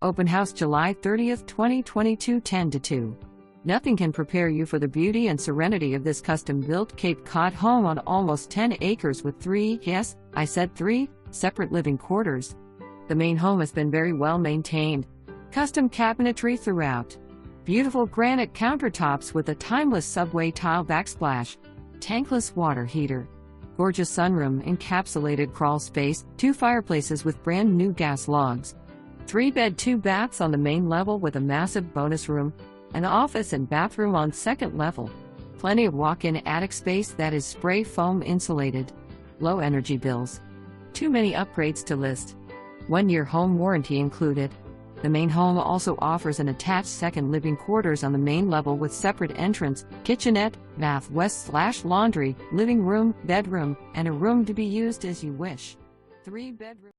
Open House July 30, 2022 10 to 2. Nothing can prepare you for the beauty and serenity of this custom-built Cape Cod home on almost 10 acres with 3, yes, I said 3, separate living quarters. The main home has been very well maintained. Custom cabinetry throughout. Beautiful granite countertops with a timeless subway tile backsplash. Tankless water heater. Gorgeous sunroom, encapsulated crawl space, 2 fireplaces with brand new gas logs. 3-bed 2 baths on the main level with a massive bonus room. An office and bathroom on second level. Plenty of walk-in attic space that is spray foam insulated. Low energy bills. Too many upgrades to list. 1-year home warranty included. The main home also offers an attached second living quarters on the main level with separate entrance, kitchenette, bath west/laundry, living room, bedroom, and a room to be used as you wish. 3-bedroom